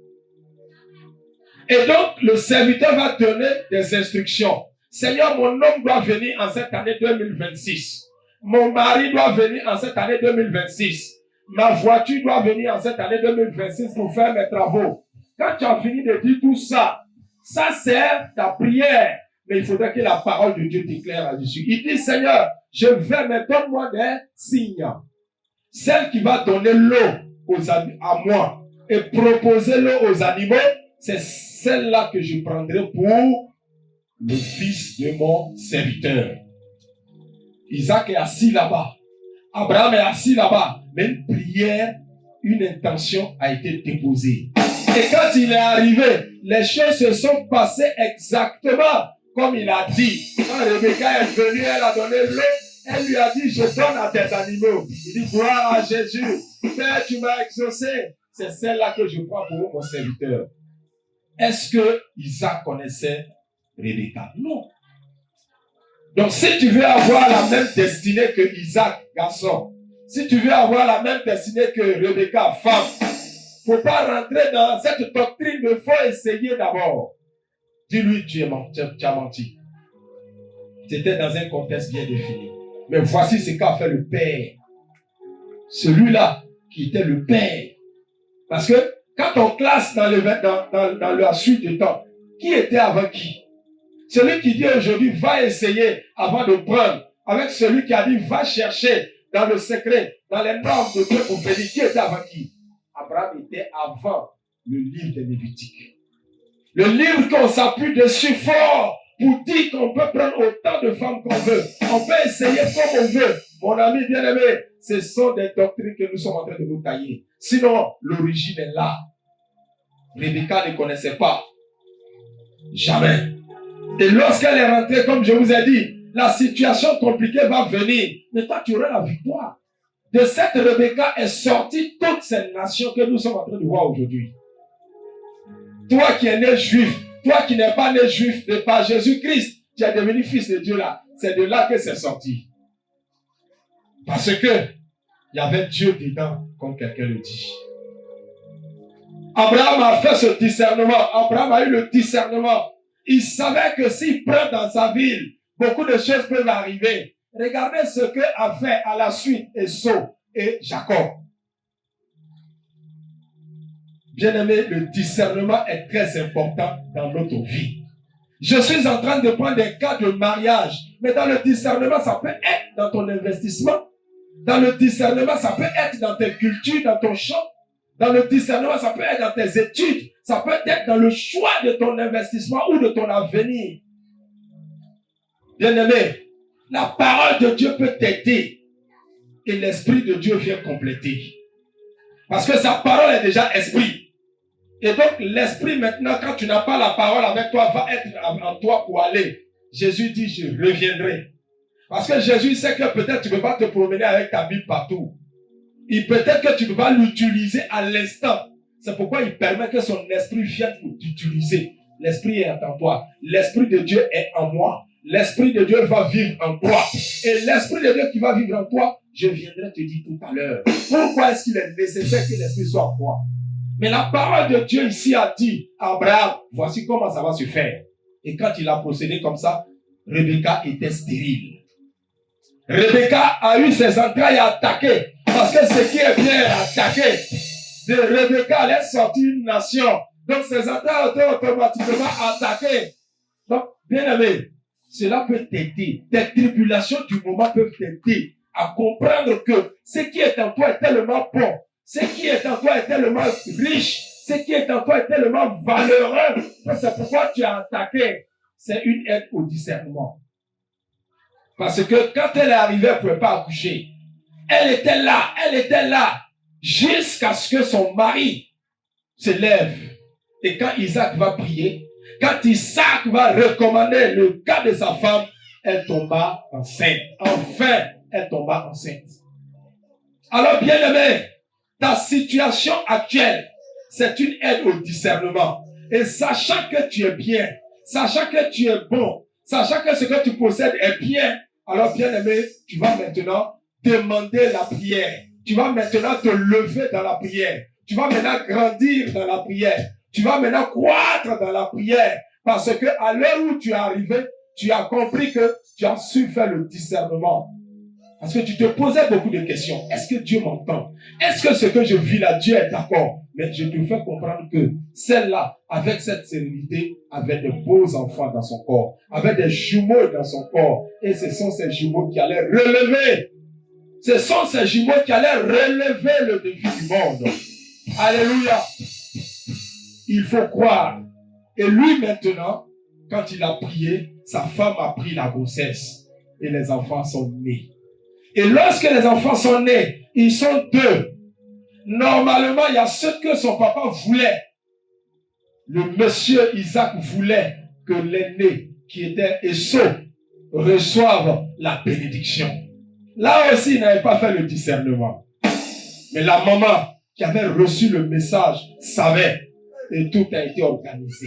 Et donc, le serviteur va donner des instructions. Seigneur, mon homme doit venir en cette année 2026. Mon mari doit venir en cette année 2026. Ma voiture doit venir en cette année 2026 pour faire mes travaux. Quand tu as fini de dire tout ça, ça c'est ta prière. Mais il faudrait que la parole de Dieu t'éclaire là-dessus. Il dit, Seigneur, je vais, mais donne-moi des signes. Celle qui va donner l'eau à moi et proposer l'eau aux animaux, c'est celle-là que je prendrai pour le fils de mon serviteur. Isaac est assis là-bas. Abraham est assis là-bas. Mais une prière, une intention a été déposée. Et quand il est arrivé, les choses se sont passées exactement comme il a dit. Quand Rebecca est venue, elle a donné l'eau. Elle lui a dit, je donne à tes animaux. Il dit, gloire à Jésus. Père, tu m'as exaucé. C'est celle-là que je prends pour mon serviteur. Est-ce que Isaac connaissait Rebecca? Non. Donc, si tu veux avoir la même destinée que Isaac, garçon, si tu veux avoir la même destinée que Rebecca, femme, faut pas rentrer dans cette doctrine de faut essayer d'abord. Dis-lui, tu as menti. C'était dans un contexte bien défini. Mais voici ce qu'a fait le Père. Celui-là qui était le Père. Parce que quand on classe dans la suite du temps, qui était avant qui? Celui qui dit aujourd'hui, va essayer avant de prendre. Avec celui qui a dit, va chercher dans le secret, dans les normes de Dieu pour bénir. Qui était avant qui? Abraham était avant le livre des Lévitiques. Le livre qu'on s'appuie dessus fort pour dire qu'on peut prendre autant de femmes qu'on veut. On peut essayer comme on veut. Mon ami bien-aimé, ce sont des doctrines que nous sommes en train de nous tailler. Sinon, l'origine est là. Rebecca ne connaissait pas. Jamais. Et lorsqu'elle est rentrée, comme je vous ai dit, la situation compliquée va venir. Mais toi, tu auras la victoire. De cette Rebecca est sortie toutes ces nations que nous sommes en train de voir aujourd'hui. Toi qui es né juif, toi qui n'es pas né juif de par Jésus-Christ, tu es devenu fils de Dieu là. C'est de là que c'est sorti. Parce que il y avait Dieu dedans, comme quelqu'un le dit. Abraham a fait ce discernement. Abraham a eu le discernement. Il savait que s'il prend dans sa ville, beaucoup de choses peuvent arriver. Regardez ce que a fait à la suite Esau et Jacob. Bien-aimé, le discernement est très important dans notre vie. Je suis en train de prendre des cas de mariage, mais dans le discernement, ça peut être dans ton investissement. Dans le discernement, ça peut être dans tes cultures, dans ton champ. Dans le discernement, ça peut être dans tes études. Ça peut être dans le choix de ton investissement ou de ton avenir. Bien-aimé, la parole de Dieu peut t'aider et l'Esprit de Dieu vient compléter. Parce que sa parole est déjà esprit. Et donc, l'Esprit maintenant, quand tu n'as pas la parole avec toi, va être en toi pour aller. Jésus dit, je reviendrai. Parce que Jésus sait que peut-être tu ne peux pas te promener avec ta Bible partout. Et peut-être que tu ne peux pas l'utiliser à l'instant. C'est pourquoi il permet que son esprit vienne pour t'utiliser. L'Esprit est en toi. L'Esprit de Dieu est en moi. L'Esprit de Dieu va vivre en toi. Et l'Esprit de Dieu qui va vivre en toi, je viendrai te dire tout à l'heure. Pourquoi est-ce qu'il est nécessaire que l'Esprit soit en toi? Mais la parole de Dieu ici a dit à Abraham, voici comment ça va se faire. Et quand il a procédé comme ça, Rebecca était stérile. Rebecca a eu ses entrailles attaquées Parce que ce qui est bien attaqué, de Rebecca allait sortir une nation. Donc ces attaques étaient automatiquement attaquées. Donc, bien aimé, cela peut t'aider. Tes tribulations du moment peuvent t'aider à comprendre que ce qui est en toi est tellement bon. Ce qui est en toi est tellement riche. Ce qui est en toi est tellement valeureux. C'est pourquoi tu as attaqué. C'est une aide au discernement. Parce que quand elle est arrivée, elle ne pouvait pas accoucher. Elle était là, jusqu'à ce que son mari se lève. Et quand Isaac va prier, quand Isaac va recommander le cas de sa femme, elle tomba enceinte. Enfin, elle tomba enceinte. Alors, bien-aimé, ta situation actuelle, c'est une aide au discernement. Et sachant que tu es bien, sachant que tu es bon, sachant que ce que tu possèdes est bien, alors, bien-aimé, tu vas maintenant demander la prière. Tu vas maintenant te lever dans la prière. Tu vas maintenant grandir dans la prière. Tu vas maintenant croître dans la prière. Parce que à l'heure où tu es arrivé, tu as compris que tu as su faire le discernement. Parce que tu te posais beaucoup de questions. Est-ce que Dieu m'entend? Est-ce que ce que je vis là, Dieu est d'accord? Mais je te fais comprendre que celle-là, avec cette sérénité, avait de beaux enfants dans son corps, avait des jumeaux dans son corps. Et ce sont ces jumeaux qui allaient relever. Ce sont ces jumeaux qui allaient relever le défi du monde. Alléluia. Il faut croire. Et lui maintenant, quand il a prié, sa femme a pris la grossesse. Et les enfants sont nés. Et lorsque les enfants sont nés, ils sont deux. Normalement, il y a ce que son papa voulait. Le monsieur Isaac voulait que l'aîné, qui était Esau, reçoive la bénédiction. Là aussi, il n'avait pas fait le discernement. Mais la maman qui avait reçu le message savait. Et tout a été organisé.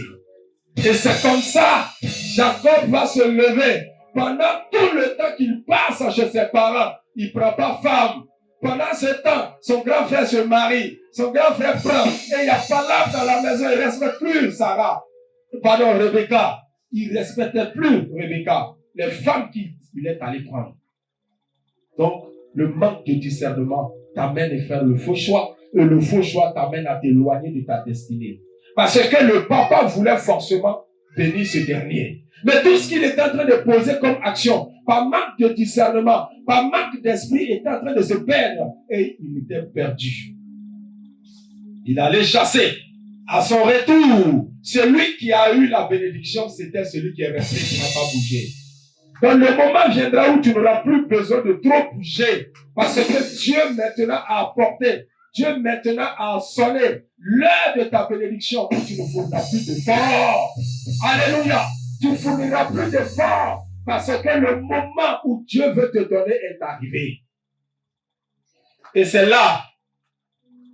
Et c'est comme ça, Jacob va se lever. Pendant tout le temps qu'il passe chez ses parents, il ne prend pas femme. Pendant ce temps, son grand frère se marie. Son grand frère prend. Et il n'y a pas l'âme dans la maison. Il ne respecte plus Sarah. Pardon, Rebecca. Il ne respectait plus Rebecca. Les femmes qu'il est allé prendre. Donc, le manque de discernement t'amène à faire le faux choix. Et le faux choix t'amène à t'éloigner de ta destinée. Parce que le papa voulait forcément bénir ce dernier. Mais tout ce qu'il était en train de poser comme action, par manque de discernement, par manque d'esprit, était en train de se perdre. Et il était perdu. Il allait chasser. À son retour, celui qui a eu la bénédiction, c'était celui qui est resté, qui n'a pas bougé. Donc le moment viendra où tu n'auras plus besoin de trop bouger. Parce que Dieu maintenant a apporté, Dieu maintenant a sonné l'heure de ta bénédiction. Tu ne fourniras plus d'efforts. Alléluia. Tu ne fourniras plus d'efforts. Parce que le moment où Dieu veut te donner est arrivé. Et c'est là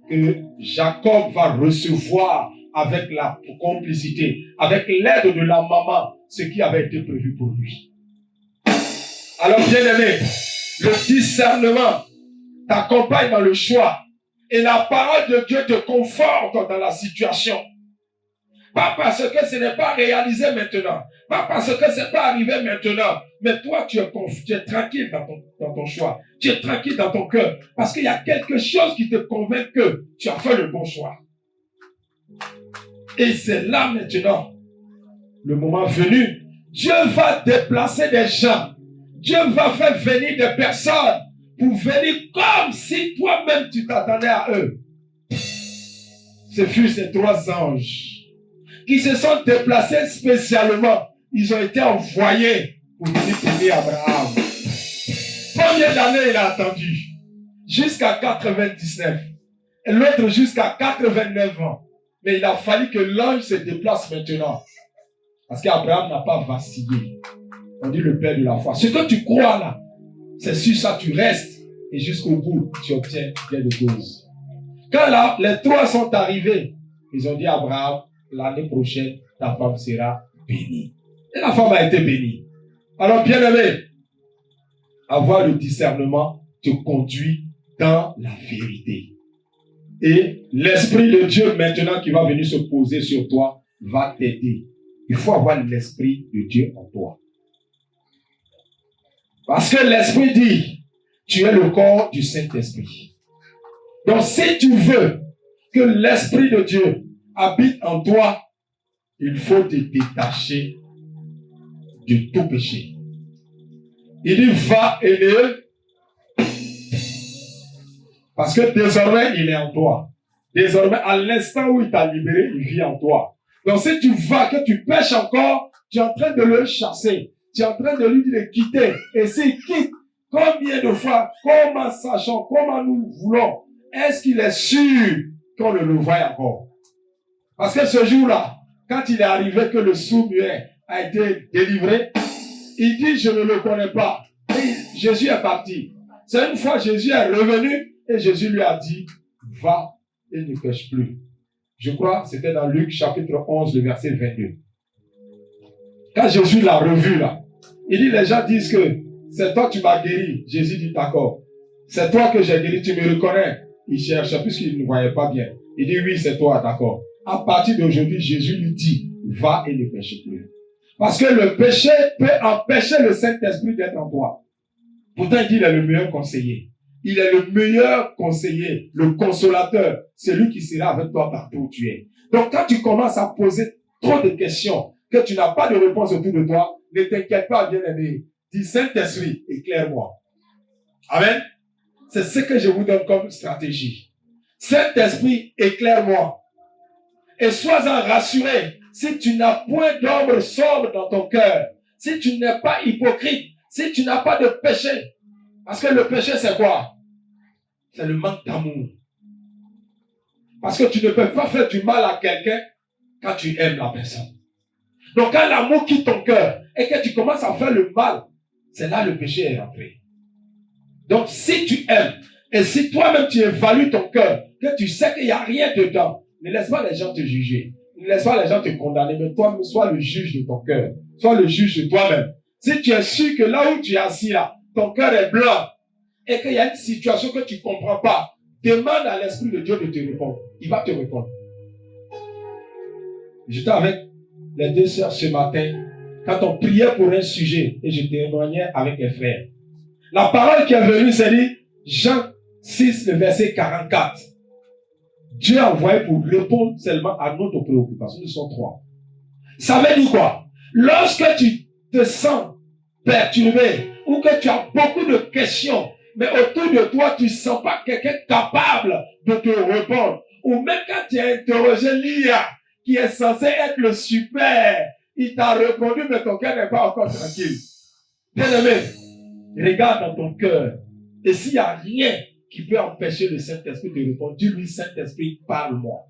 que Jacob va recevoir avec la complicité, avec l'aide de la maman, ce qui avait été prévu pour lui. Alors, bien-aimé, le discernement t'accompagne dans le choix. Et la parole de Dieu te conforte dans la situation. Pas parce que ce n'est pas réalisé maintenant. Pas parce que ce n'est pas arrivé maintenant. Mais toi, tu es tranquille dans ton choix. Tu es tranquille dans ton cœur. Parce qu'il y a quelque chose qui te convainc que tu as fait le bon choix. Et c'est là maintenant, le moment venu, Dieu va déplacer des gens. Dieu va faire venir des personnes pour venir comme si toi-même tu t'attendais à eux. Ce furent ces 3 anges qui se sont déplacés spécialement. Ils ont été envoyés pour venir bénir Abraham. Combien d'années il a attendu? Jusqu'à 99. Et l'autre jusqu'à 89 ans. Mais il a fallu que l'ange se déplace maintenant. Parce qu'Abraham n'a pas vacillé. On dit le père de la foi. Ce que tu crois là, c'est sur ça tu restes. Et jusqu'au bout, tu obtiens gain de cause. Quand là, les 3 sont arrivés, ils ont dit à Abraham, l'année prochaine, ta femme sera bénie. Et la femme a été bénie. Alors, bien-aimé, avoir le discernement te conduit dans la vérité. Et l'Esprit de Dieu maintenant qui va venir se poser sur toi va t'aider. Il faut avoir l'Esprit de Dieu en toi. Parce que l'Esprit dit, tu es le corps du Saint-Esprit. Donc, si tu veux que l'Esprit de Dieu habite en toi, il faut te détacher de tout péché. Il dit, va et ne. Parce que désormais, il est en toi. Désormais, à l'instant où il t'a libéré, il vit en toi. Donc, si tu vas, que tu pêches encore, tu es en train de le chasser. Tu es en train de lui dire de quitter. Et s'il quitte, combien de fois, comment sachant, comment nous voulons, est-ce qu'il est sûr qu'on ne le voit encore? Parce que ce jour-là, quand il est arrivé que le sourd-muet a été délivré, il dit, je ne le connais pas. Et Jésus est parti. C'est une fois Jésus est revenu et Jésus lui a dit, va et ne pêche plus. Je crois que c'était dans Luc chapitre 11, le verset 22. Quand Jésus l'a revu là, il dit, les gens disent que c'est toi qui m'as guéri. Jésus dit, d'accord. C'est toi que j'ai guéri, tu me reconnais. Il cherche, puisqu'il ne voyait pas bien. Il dit, oui, c'est toi, d'accord. À partir d'aujourd'hui, Jésus lui dit, va et ne pêche plus. Parce que le péché peut empêcher le Saint-Esprit d'être en toi. Pourtant, il dit, il est le meilleur conseiller. Il est le meilleur conseiller, le consolateur, celui qui sera avec toi partout où tu es. Donc, quand tu commences à poser trop de questions, que tu n'as pas de réponse autour de toi, ne t'inquiète pas, bien-aimé. Dis, Saint-Esprit, éclaire-moi. Amen. C'est ce que je vous donne comme stratégie. Saint-Esprit, éclaire-moi. Et sois-en rassuré, si tu n'as point d'ombre sombre dans ton cœur, si tu n'es pas hypocrite, si tu n'as pas de péché. Parce que le péché, c'est quoi? C'est le manque d'amour. Parce que tu ne peux pas faire du mal à quelqu'un quand tu aimes la personne. Donc quand l'amour quitte ton cœur et que tu commences à faire le mal, c'est là le péché est rentré. Donc si tu aimes et si toi-même tu évalues ton cœur, que tu sais qu'il n'y a rien dedans, ne laisse pas les gens te juger. Ne laisse pas les gens te condamner, mais toi-même sois le juge de ton cœur. Sois le juge de toi-même. Si tu es sûr que là où tu es assis là, ton cœur est blanc et qu'il y a une situation que tu ne comprends pas, demande à l'Esprit de Dieu de te répondre. Il va te répondre. J'étais avec les deux sœurs ce matin quand on priait pour un sujet et je témoignais avec les frères. La parole qui est venue, c'est dit Jean 6, le verset 44. Dieu a envoyé pour répondre seulement à notre préoccupation. Nous sommes trois. Ça veut dire quoi? Lorsque tu te sens perturbé ou que tu as beaucoup de questions, mais autour de toi, tu ne sens pas quelqu'un capable de te répondre. Ou même quand tu as interrogé l'IA, qui est censé être le super, il t'a répondu, mais ton cœur n'est pas encore tranquille. Bien-aimé, regarde dans ton cœur. Et s'il n'y a rien qui peut empêcher le Saint-Esprit de répondre, dis-lui, Saint-Esprit, parle-moi.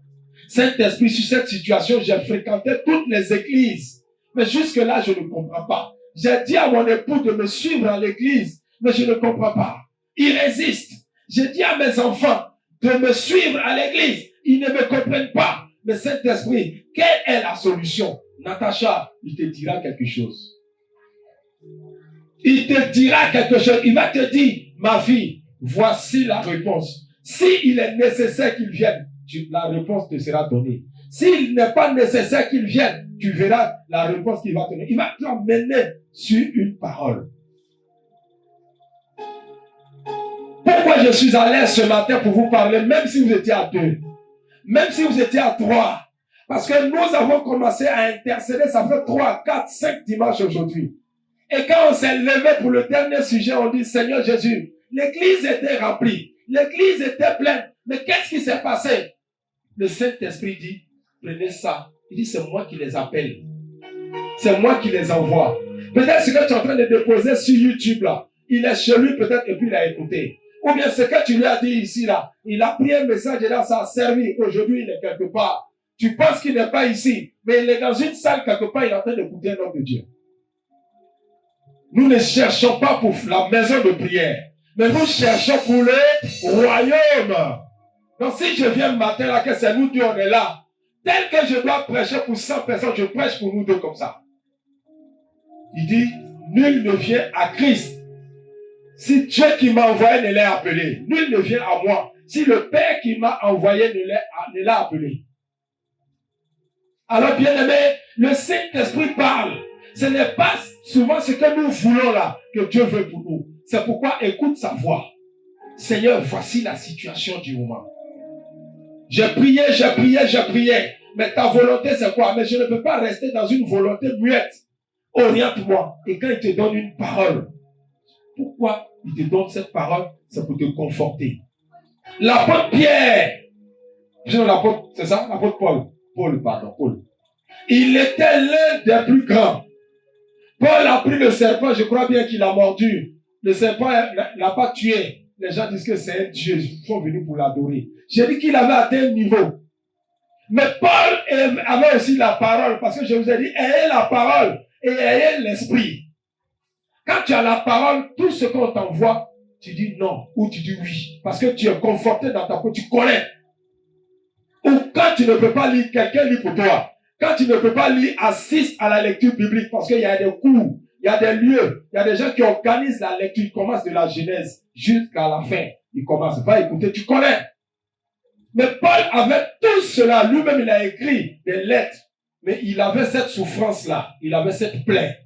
Saint-Esprit, sur cette situation, j'ai fréquenté toutes les églises. Mais jusque-là, je ne comprends pas. J'ai dit à mon époux de me suivre à l'église, mais je ne comprends pas. Il résiste. J'ai dit à mes enfants de me suivre à l'église. Ils ne me comprennent pas. Mais Saint-Esprit, quelle est la solution? Natacha, il te dira quelque chose. Il te dira quelque chose. Il va te dire, ma fille, voici la réponse. S'il est nécessaire qu'il vienne, la réponse te sera donnée. S'il n'est pas nécessaire qu'il vienne, tu verras la réponse qu'il va te donner. Il va t'emmener sur une parole. Pourquoi je suis à l'aise ce matin pour vous parler, même si vous étiez à 2, même si vous étiez à 3, parce que nous avons commencé à intercéder, ça fait 3, 4, 5 dimanches aujourd'hui. Et quand on s'est levé pour le dernier sujet, on dit, Seigneur Jésus, l'église était remplie, l'église était pleine, mais qu'est-ce qui s'est passé? Le Saint-Esprit dit, prenez ça. Il dit, c'est moi qui les appelle. C'est moi qui les envoie. Peut-être ce que tu es en train de déposer sur YouTube là, il est chez lui peut-être et puis il a écouté. Ou bien ce que tu lui as dit ici là, il a pris un message et là ça a servi. Aujourd'hui il est quelque part. Tu penses qu'il n'est pas ici, mais il est dans une salle quelque part, il est en train d'écouter l'homme de Dieu. Nous ne cherchons pas pour la maison de prière, mais nous cherchons pour le royaume. Donc si je viens le matin là, que c'est nous deux, on est là, tel que je dois prêcher pour 100 personnes, je prêche pour nous deux comme ça. Il dit, nul ne vient à Christ si Dieu qui m'a envoyé ne l'a appelé. Nul ne vient à moi si le Père qui m'a envoyé ne l'a appelé. Alors bien aimé, le Saint-Esprit parle. Ce n'est pas souvent ce que nous voulons là que Dieu veut pour nous. C'est pourquoi écoute sa voix. Seigneur, voici la situation du moment. J'ai prié. Mais ta volonté, c'est quoi? Mais je ne peux pas rester dans une volonté muette. Oriente-moi. Et quand il te donne une parole, pourquoi il te donne cette parole? C'est pour te conforter. L'apôtre Pierre, l'apôtre, c'est ça? L'apôtre Paul. Paul. Il était l'un des plus grands. Paul a pris le serpent, je crois bien qu'il a mordu. Le serpent n'a pas tué. Les gens disent que c'est un Dieu, ils sont venus pour l'adorer. J'ai dit qu'il avait atteint un niveau. Mais Paul avait aussi la parole, parce que je vous ai dit, ayez la parole et ayez l'esprit. Quand tu as la parole, tout ce qu'on t'envoie, tu dis non ou tu dis oui. Parce que tu es conforté dans ta peau, tu connais. Ou quand tu ne peux pas lire, quelqu'un lit pour toi. Quand tu ne peux pas lire, assiste à la lecture biblique parce qu'il y a des cours, il y a des lieux, il y a des gens qui organisent la lecture. Ils commencent de la Genèse jusqu'à la fin. Ils commencent, va écouter, tu connais. Mais Paul avait tout cela. Lui-même, il a écrit des lettres. Mais il avait cette souffrance-là. Il avait cette plaie.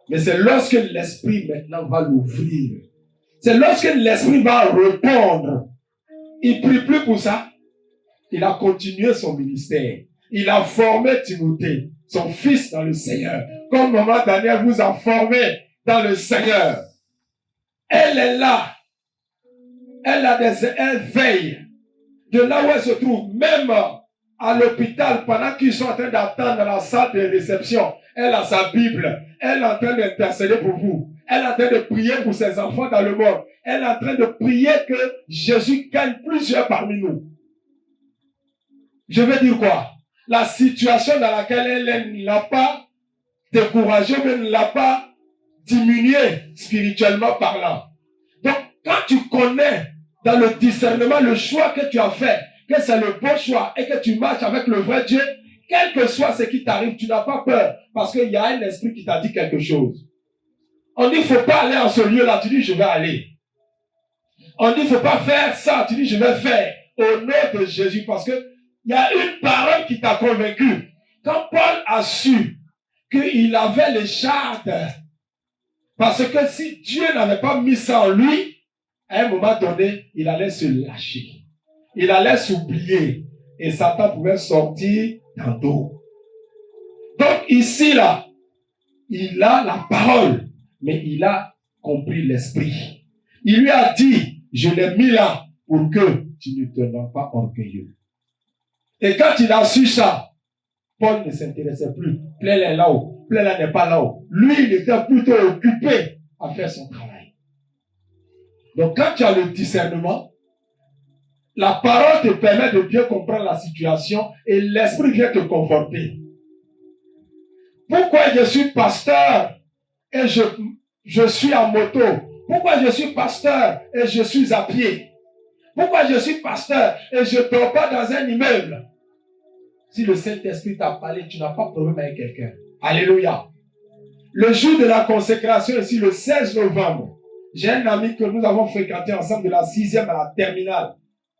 Mais c'est lorsque l'Esprit maintenant va l'ouvrir. C'est lorsque l'Esprit va répondre. Il ne prie plus pour ça. Il a continué son ministère. Il a formé Timothée, son fils dans le Seigneur. Comme maman Daniel vous a formé dans le Seigneur. Elle est là. Elle veille. De là où elle se trouve, même à l'hôpital, pendant qu'ils sont en train d'attendre dans la salle de réception, elle a sa Bible. Elle est en train d'intercéder pour vous. Elle est en train de prier pour ses enfants dans le monde. Elle est en train de prier que Jésus gagne plusieurs parmi nous. Je veux dire quoi? La situation dans laquelle elle ne l'a pas découragée, mais ne l'a pas diminuée spirituellement parlant. Donc, quand tu connais dans le discernement le choix que tu as fait, que c'est le bon choix et que tu marches avec le vrai Dieu, quel que soit ce qui t'arrive, tu n'as pas peur parce qu'il y a un esprit qui t'a dit quelque chose. On dit, il ne faut pas aller en ce lieu-là. Tu dis, je vais aller. On dit, il ne faut pas faire ça. Tu dis, je vais faire au nom de Jésus parce que il y a une parole qui t'a convaincu. Quand Paul a su qu'il avait les chartes, parce que si Dieu n'avait pas mis ça en lui, à un moment donné, il allait se lâcher. Il allait s'oublier. Et Satan pouvait sortir dans l'eau. Donc ici, là, il a la parole, mais il a compris l'esprit. Il lui a dit, je l'ai mis là pour que tu ne te rends pas orgueilleux. Et quand il a su ça, Paul ne s'intéressait plus. Plein est là-haut, plein là n'est pas là-haut. Lui, il était plutôt occupé à faire son travail. Donc quand tu as le discernement, la parole te permet de bien comprendre la situation et l'esprit vient te conforter. Pourquoi je suis pasteur et je suis en moto? Pourquoi je suis pasteur et je suis à pied? Pourquoi je suis pasteur et je ne dors pas dans un immeuble? Si le Saint-Esprit t'a parlé, tu n'as pas de problème avec quelqu'un. Alléluia. Le jour de la consécration, ici, le 16 novembre, j'ai un ami que nous avons fréquenté ensemble de la 6e à la terminale.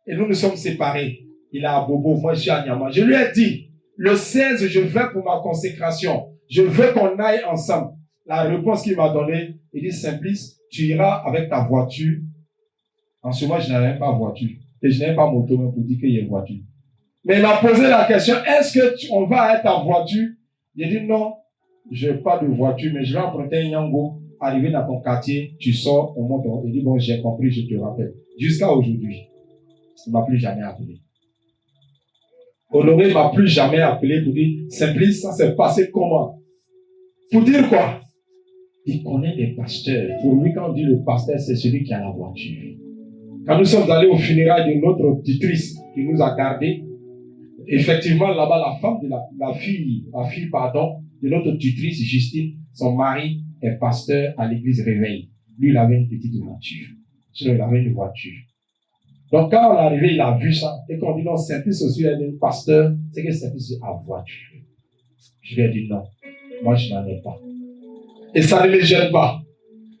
Et nous nous sommes séparés. Il est à Bobo, moi je suis à Niama. Je lui ai dit, le 16, je vais pour ma consécration. Je veux qu'on aille ensemble. La réponse qu'il m'a donnée, il dit, Simplice, tu iras avec ta voiture. En ce moment, je n'avais pas voiture. Et je n'avais pas moto pour dire qu'il y a une voiture. Mais il m'a posé la question, est-ce qu'on va être en voiture? J'ai dit non, je n'ai pas de voiture, mais je vais emprunter un Yango, arriver dans ton quartier, tu sors, on monte. Il dit bon, j'ai compris, je te rappelle. Jusqu'à aujourd'hui, il ne m'a plus jamais appelé. Honoré ne m'a plus jamais appelé pour dire, Simplice, ça s'est passé comment? Pour dire quoi? Il connaît des pasteurs. Pour lui, quand on dit le pasteur, c'est celui qui a la voiture. Quand nous sommes allés au funérailles de notre tutrice qui nous a gardés, effectivement, là-bas, la femme de la fille de notre tutrice, Justine, son mari est pasteur à l'église Réveil. Lui, il avait une petite voiture. Sinon, il avait une voiture. Donc, quand on est arrivé, il a vu ça. Et quand on dit non, Simplice aussi, il est un pasteur, c'est que Simplice a voiture. Je lui ai dit non. Moi, je n'en ai pas. Et ça ne les gêne pas.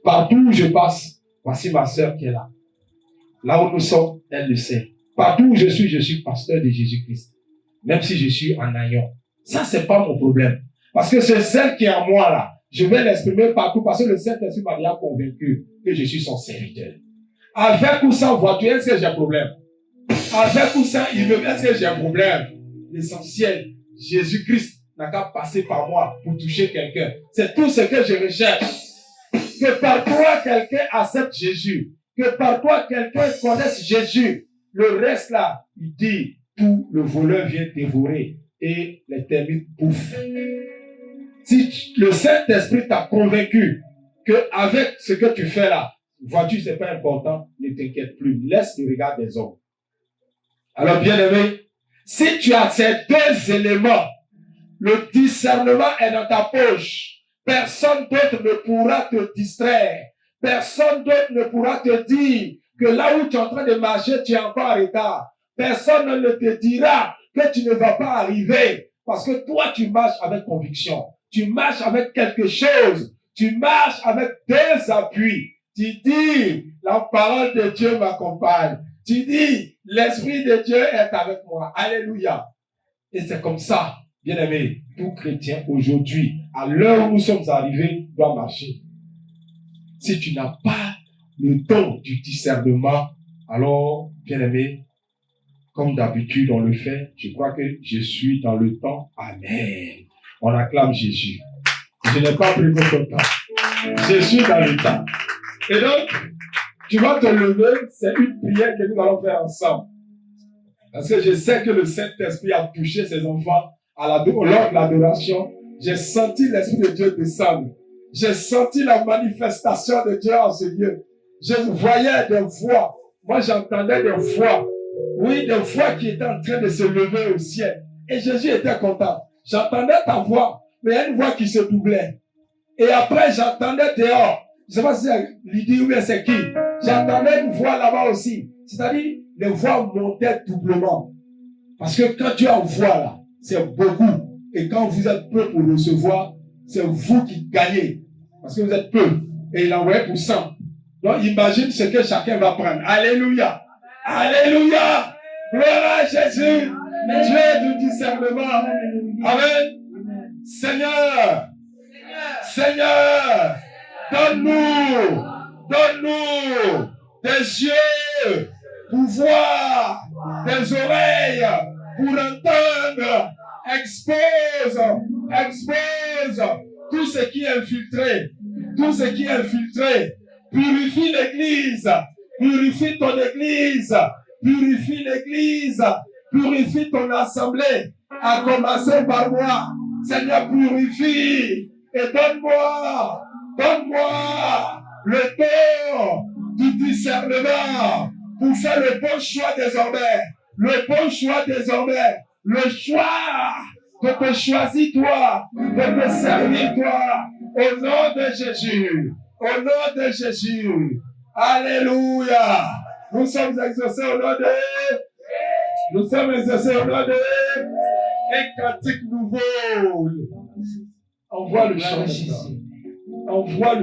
Partout où je passe, voici ma sœur qui est là. Là où nous sommes, elle le sait. Partout où je suis pasteur de Jésus-Christ. Même si je suis en Ayon. Ça, c'est pas mon problème. Parce que c'est celle qui est en moi là. Je vais l'exprimer partout parce que le Saint-Esprit m'a déjà convaincu que je suis son serviteur. Avec ou sans voiture, est-ce que j'ai un problème? Avec ou sans immeuble, est-ce que j'ai un problème? L'essentiel, Jésus-Christ n'a qu'à passer par moi pour toucher quelqu'un. C'est tout ce que je recherche. Que par toi, quelqu'un accepte Jésus. Que par toi, quelqu'un connaisse Jésus. Le reste là, il dit, tout le voleur vient dévorer et les termites bouffent. Si le Saint-Esprit t'a convaincu qu'avec ce que tu fais là, voiture, c'est pas important, ne t'inquiète plus. Laisse le regard des hommes. Alors, bien aimé, si tu as ces deux éléments, le discernement est dans ta poche. Personne d'autre ne pourra te distraire. Personne d'autre ne pourra te dire que là où tu es en train de marcher, tu es encore en retard. Personne ne te dira que tu ne vas pas arriver. Parce que toi, tu marches avec conviction. Tu marches avec quelque chose. Tu marches avec des appuis. Tu dis, la parole de Dieu m'accompagne. Tu dis, l'Esprit de Dieu est avec moi. Alléluia. Et c'est comme ça, bien aimé, tout chrétien aujourd'hui, à l'heure où nous sommes arrivés, doit marcher. Si tu n'as pas le don du discernement, alors, bien aimé, comme d'habitude on le fait, je crois que je suis dans le temps. Amen. On acclame Jésus. Je n'ai pas pris beaucoup de temps. Je suis dans le temps. Et donc, tu vas te lever, c'est une prière que nous allons faire ensemble. Parce que je sais que le Saint-Esprit a touché ses enfants lors de l'adoration. J'ai senti l'Esprit de Dieu descendre. J'ai senti la manifestation de Dieu en ce lieu. Je voyais des voix. Moi, j'entendais des voix. Oui, des voix qui étaient en train de se lever au ciel. Et Jésus était content. J'entendais ta voix, mais il y a une voix qui se doublait. Et après, j'entendais dehors. Je ne sais pas si c'est Lydie ou bien c'est qui. J'entendais une voix là-bas aussi. C'est-à-dire, les voix montaient doublement. Parce que quand tu envoies là, c'est beaucoup. Et quand vous êtes peu pour recevoir, c'est vous qui gagnez. Parce que vous êtes peu. Et il envoyait pour 100. Donc, imagine ce que chacun va prendre. Alléluia. Alléluia. Gloire à Jésus. Dieu du discernement. Amen. Seigneur. Seigneur. Donne-nous des yeux pour voir, des oreilles pour entendre. Expose tout ce qui est infiltré, Purifie l'église, purifie ton église, purifie ton assemblée, à commencer par moi. Seigneur, purifie et donne-moi le don du discernement pour faire le bon choix désormais. Le choix de te choisir toi, de te servir toi, au nom de Jésus. Alléluia. Nous sommes exaucés au nom de un cantique nouveau. Envoie le chant. Envoie le